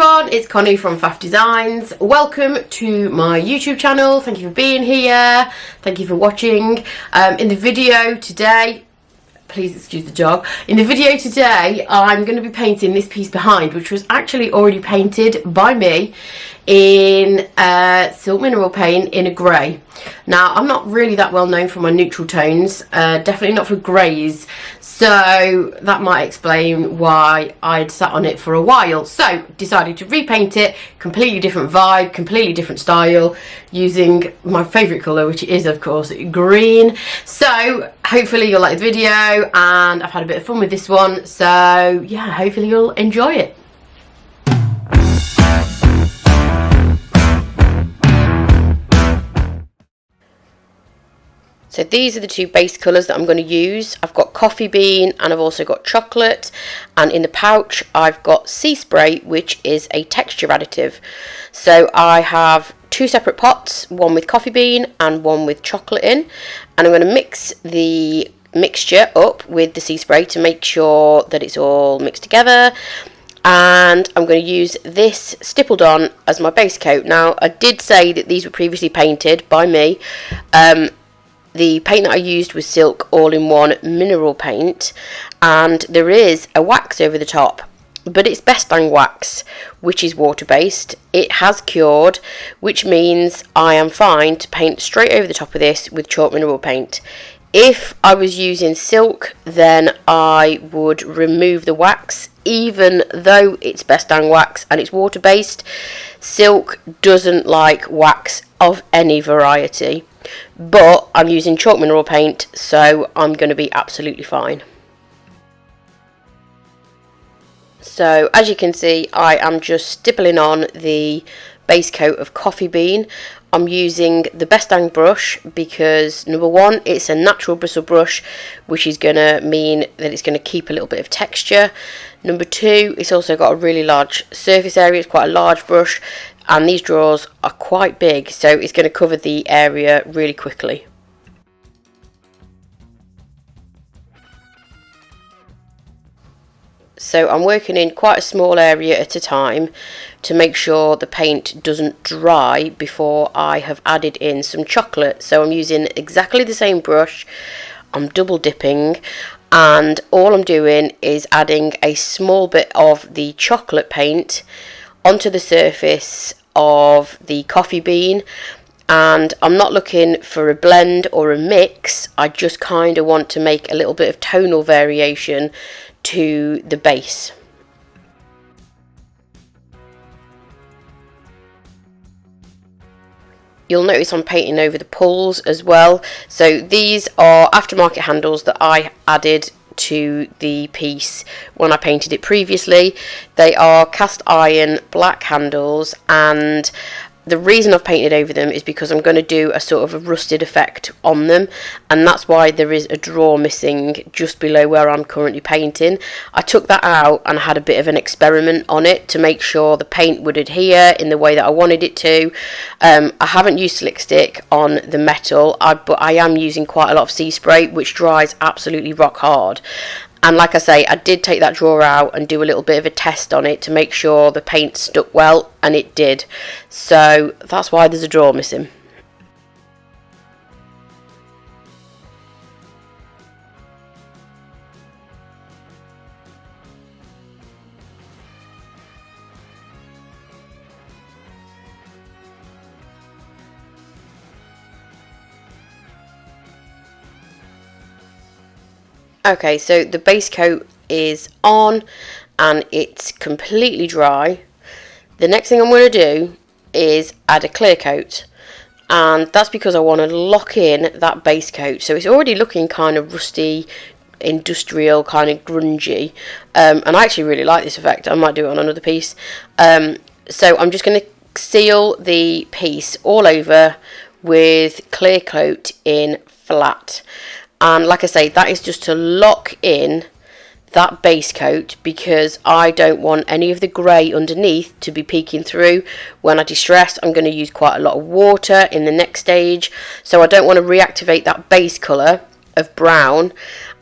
everyone, it's Connie from FAFF Designs. Welcome to my YouTube channel. Thank you for being here. Thank you for watching. In the video today, please excuse the dog. In the video today, I'm going to be painting this piece behind, which was actually already painted by me in silk mineral paint in a grey. Now, I'm not really that well known for my neutral tones, definitely not for greys, so that might explain why I'd sat on it for a while. So, decided to repaint it, completely different vibe, completely different style, using my favourite colour, which is, of course, green. So, hopefully you'll like the video, and I've had a bit of fun with this one, so yeah, hopefully you'll enjoy it. So these are the two base colours that I'm going to use. I've got coffee bean and I've also got chocolate, and in the pouch I've got sea spray, which is a texture additive. So I have two separate pots, one with coffee bean and one with chocolate in, and I'm going to mix the mixture up with the sea spray to make sure that it's all mixed together. And I'm going to use this stippled on as my base coat. Now, I did say that these were previously painted by me. The paint that I used was Silk All-in-One Mineral Paint, and there is a wax over the top, but it's Best Dang wax, which is water-based. It has cured, which means I am fine to paint straight over the top of this with chalk mineral paint. If I was using silk, then I would remove the wax, even though it's Best Dang wax and it's water-based. Silk doesn't like wax of any variety. But I'm using chalk mineral paint, so I'm going to be absolutely fine. So as you can see, I am just stippling on the base coat of coffee bean. I'm using the Best Dang brush because, number one, it's a natural bristle brush, which is going to mean that it's going to keep a little bit of texture. Number two, it's also got a really large surface area. It's quite a large brush, and these drawers are quite big, so it's going to cover the area really quickly. So I'm working in quite a small area at a time to make sure the paint doesn't dry before I have added in some chocolate. So I'm using exactly the same brush, I'm double dipping, and all I'm doing is adding a small bit of the chocolate paint onto the surface of the coffee bean, and I'm not looking for a blend or a mix. I just kind of want to make a little bit of tonal variation to the base. You'll notice I'm painting over the pulls as well. So these are aftermarket handles that I added to the piece when I painted it previously. They are cast iron black handles, and the reason I've painted over them is because I'm going to do a sort of a rusted effect on them, and that's why there is a drawer missing just below where I'm currently painting. I took that out and I had a bit of an experiment on it to make sure the paint would adhere in the way that I wanted it to. I haven't used slick stick on the metal, but I am using quite a lot of sea spray, which dries absolutely rock hard. And like I say, I did take that drawer out and do a little bit of a test on it to make sure the paint stuck well, and it did. So that's why there's a drawer missing. Okay, so the base coat is on and it's completely dry. The next thing I'm going to do is add a clear coat, and that's because I want to lock in that base coat. So it's already looking kind of rusty, industrial, kind of grungy, and I actually really like this effect. I might do it on another piece. So I'm just going to seal the piece all over with clear coat in flat. And like I say, that is just to lock in that base coat, because I don't want any of the grey underneath to be peeking through. When I distress, I'm going to use quite a lot of water in the next stage, so I don't want to reactivate that base colour of brown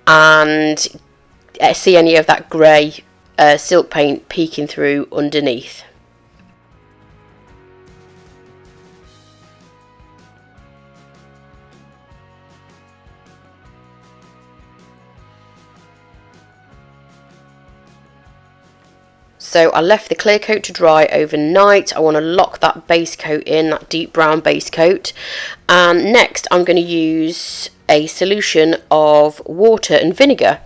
and see any of that grey silk paint peeking through underneath. So I left the clear coat to dry overnight. I want to lock that base coat in, that deep brown base coat. And next I'm going to use a solution of water and vinegar.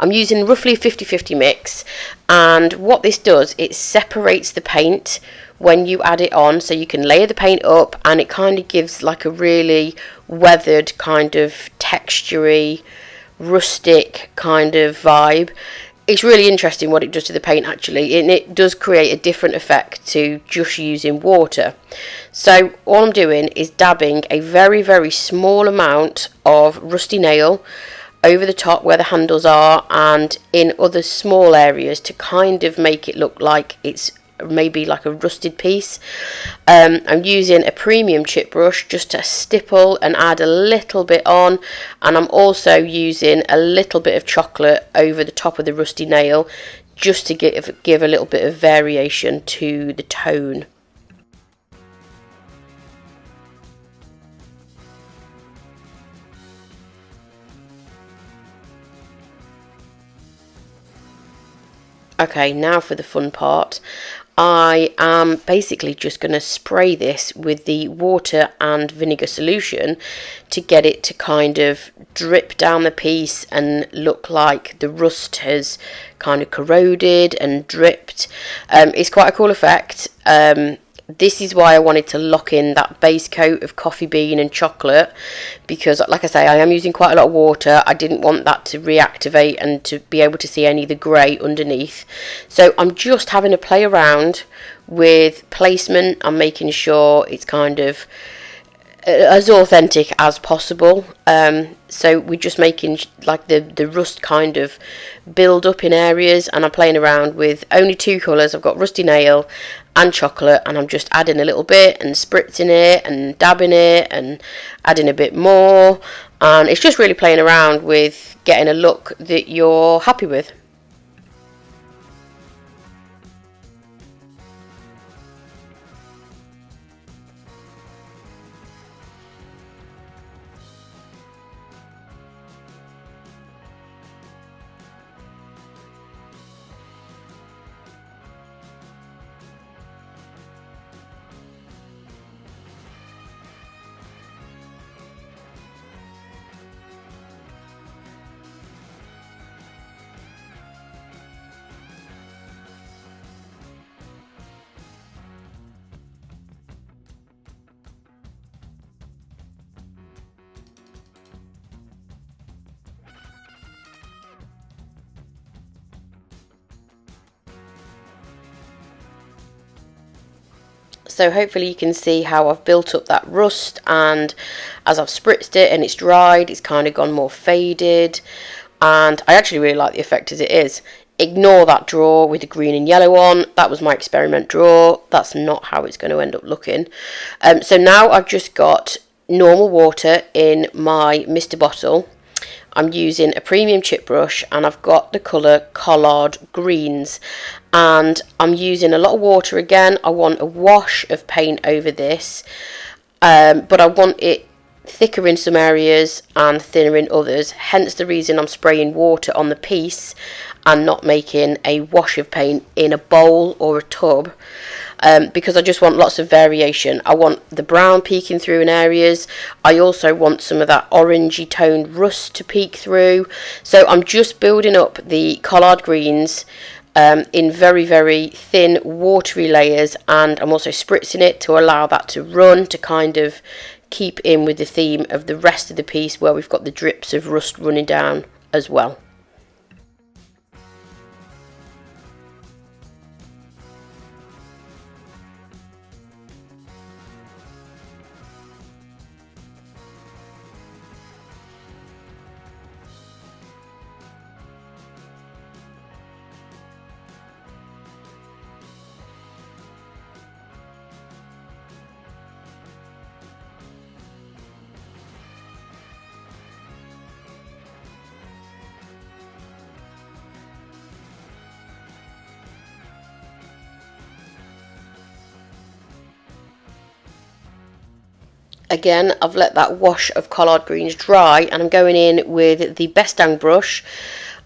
I'm using roughly a 50-50 mix, and what this does, it separates the paint when you add it on, so you can layer the paint up, and it kind of gives like a really weathered kind of textury, rustic kind of vibe. It's really interesting what it does to the paint actually, and it does create a different effect to just using water. So all I'm doing is dabbing a very, very small amount of rusty nail over the top where the handles are, and in other small areas to kind of make it look like it's maybe like a rusted piece. I'm using a premium chip brush just to stipple and add a little bit on, and I'm also using a little bit of chocolate over the top of the rusty nail just to give a little bit of variation to the tone. Okay, now for the fun part. I am basically just going to spray this with the water and vinegar solution to get it to kind of drip down the piece and look like the rust has kind of corroded and dripped. It's quite a cool effect. This is why I wanted to lock in that base coat of coffee bean and chocolate, because like I say, I am using quite a lot of water. I didn't want that to reactivate and to be able to see any of the grey underneath. So I'm just having to play around with placement. I'm making sure it's kind of as authentic as possible. So we're just making like the rust kind of build up in areas, and I'm playing around with only two colours. I've got rusty nail and chocolate, and I'm just adding a little bit and spritzing it and dabbing it and adding a bit more, and it's just really playing around with getting a look that you're happy with. So hopefully you can see how I've built up that rust, and as I've spritzed it and it's dried, it's kind of gone more faded, and I actually really like the effect as it is. Ignore that drawer with the green and yellow on. That was my experiment drawer. That's not how it's going to end up looking. So now I've just got normal water in my Mr. bottle. I'm using a premium chip brush, and I've got the colour Collard Greens, and I'm using a lot of water again. I want a wash of paint over this, but I want it thicker in some areas and thinner in others, hence the reason I'm spraying water on the piece and not making a wash of paint in a bowl or a tub. Because I just want lots of variation. I want the brown peeking through in areas. I also want some of that orangey toned rust to peek through. So I'm just building up the collard greens in very, very thin watery layers, and I'm also spritzing it to allow that to run, to kind of keep in with the theme of the rest of the piece where we've got the drips of rust running down as well. Again, I've let that wash of collard greens dry, and I'm going in with the Best Dang brush.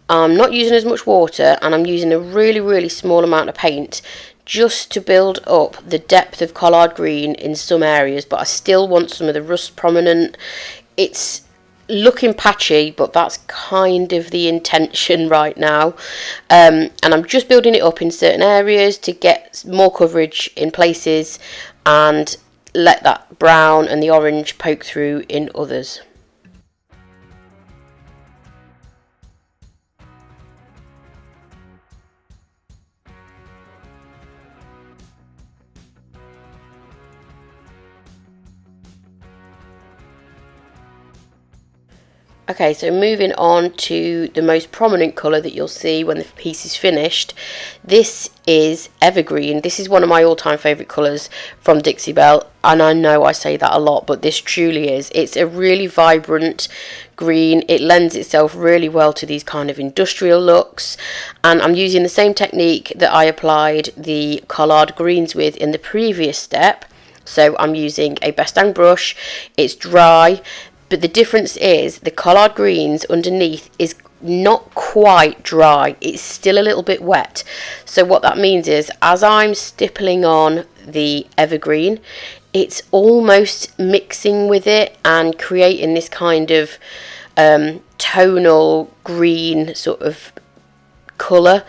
I'm not using as much water, and I'm using a really small amount of paint just to build up the depth of collard green in some areas, but I still want some of the rust prominent. It's looking patchy, but that's kind of the intention right now. And I'm just building it up in certain areas to get more coverage in places and let that brown and the orange poke through in others. Okay, so moving on to the most prominent colour that you'll see when the piece is finished. This is Evergreen. This is one of my all-time favourite colours from Dixie Belle, and I know I say that a lot, but this truly is. It's a really vibrant green. It lends itself really well to these kind of industrial looks, and I'm using the same technique that I applied the collard greens with in the previous step. So I'm using a Bestang brush. It's dry, but the difference is the collard greens underneath is not quite dry. It's still a little bit wet. So what that means is, as I'm stippling on the Evergreen, it's almost mixing with it and creating this kind of tonal green sort of colour,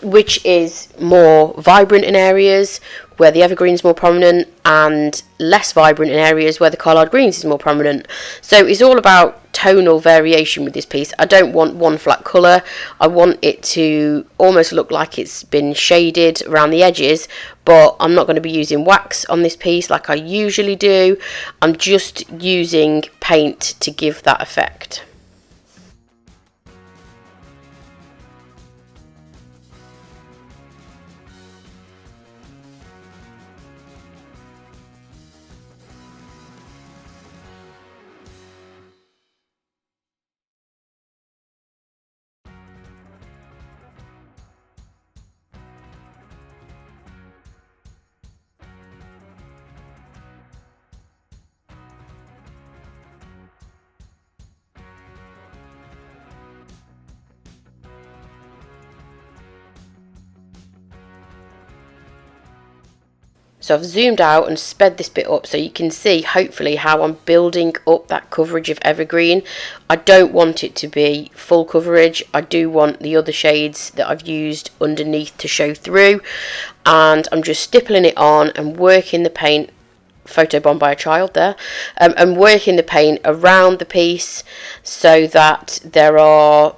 which is more vibrant in areas where the evergreen's more prominent and less vibrant in areas where the collard greens is more prominent. So it's all about tonal variation with this piece. I don't want one flat colour. I want it to almost look like it's been shaded around the edges, but I'm not going to be using wax on this piece like I usually do. I'm just using paint to give that effect. So I've zoomed out and sped this bit up so you can see hopefully how I'm building up that coverage of Evergreen. I don't want it to be full coverage. I do want the other shades that I've used underneath to show through, and I'm just stippling it on and working the paint, photobombed by a child there, and working the paint around the piece so that there are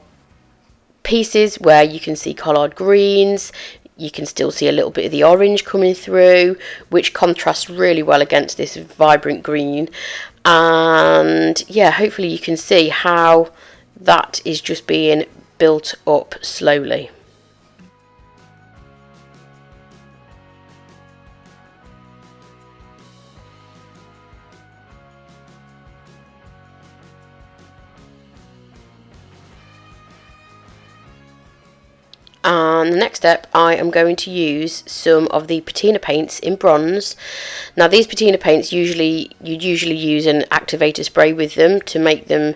pieces where you can see collard greens. You can still see a little bit of the orange coming through, which contrasts really well against this vibrant green. And yeah, hopefully you can see how that is just being built up slowly. And the next step, I am going to use some of the patina paints in bronze. Now these patina paints, you'd usually use an activator spray with them to make them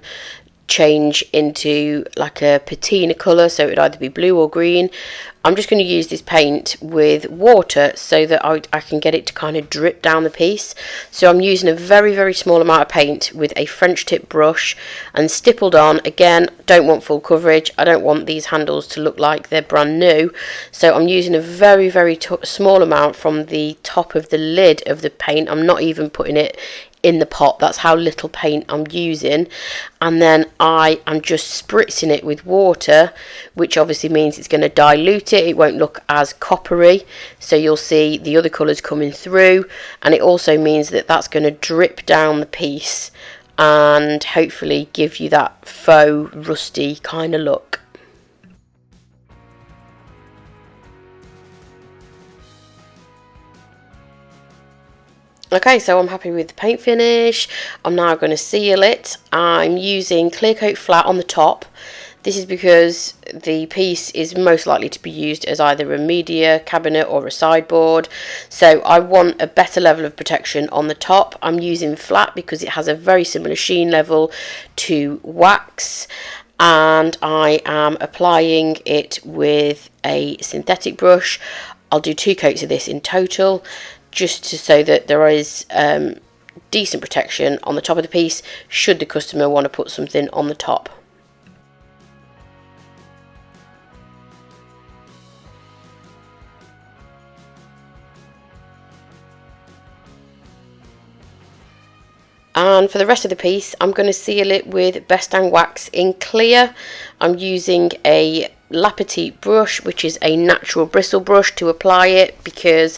change into like a patina colour, so it would either be blue or green. I'm just going to use this paint with water so that I can get it to kind of drip down the piece. So I'm using a very small amount of paint with a French tip brush and stippled on. Again, don't want full coverage. I don't want these handles to look like they're brand new. So I'm using a very small amount from the top of the lid of the paint. I'm not even putting it in the pot. That's how little paint I'm using, and then I am just spritzing it with water, which obviously means it's going to dilute it. It won't look as coppery, so you'll see the other colours coming through, and it also means that that's going to drip down the piece and hopefully give you that faux rusty kind of look. Okay, so I'm happy with the paint finish. I'm now going to seal it. I'm using clear coat flat on the top. This is because the piece is most likely to be used as either a media cabinet or a sideboard. So I want a better level of protection on the top. I'm using flat because it has a very similar sheen level to wax. and I am applying it with a synthetic brush. I'll do 2 coats of this in total, just so that there is decent protection on the top of the piece should the customer want to put something on the top. And for the rest of the piece, I'm going to seal it with Best Dang Wax in clear. I'm using a La Petite brush, which is a natural bristle brush, to apply it because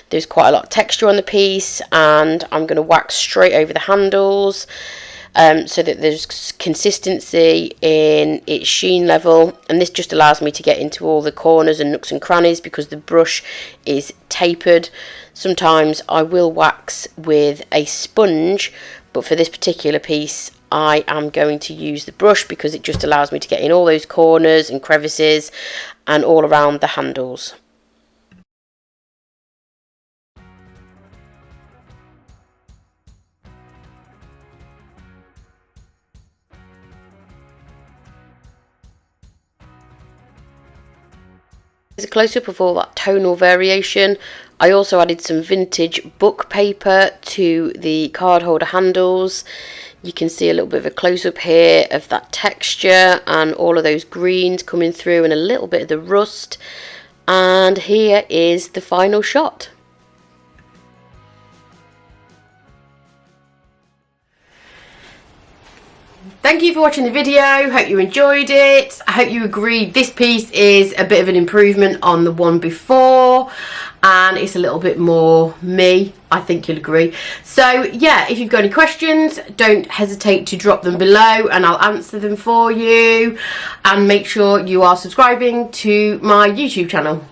there's quite a lot of texture on the piece, and I'm going to wax straight over the handles so that there's consistency in its sheen level. And this just allows me to get into all the corners and nooks and crannies because the brush is tapered. Sometimes I will wax with a sponge, but for this particular piece I am going to use the brush because it just allows me to get in all those corners and crevices and all around the handles. Here's a close-up of all that tonal variation. I also added some vintage book paper to the card holder handles. You can see a little bit of a close-up here of that texture and all of those greens coming through and a little bit of the rust. And here is the final shot. Thank you for watching the video. Hope you enjoyed it. I hope you agree this piece is a bit of an improvement on the one before, and it's a little bit more me. I think you'll agree. So yeah, if you've got any questions, don't hesitate to drop them below and I'll answer them for you. And make sure you are subscribing to my YouTube channel.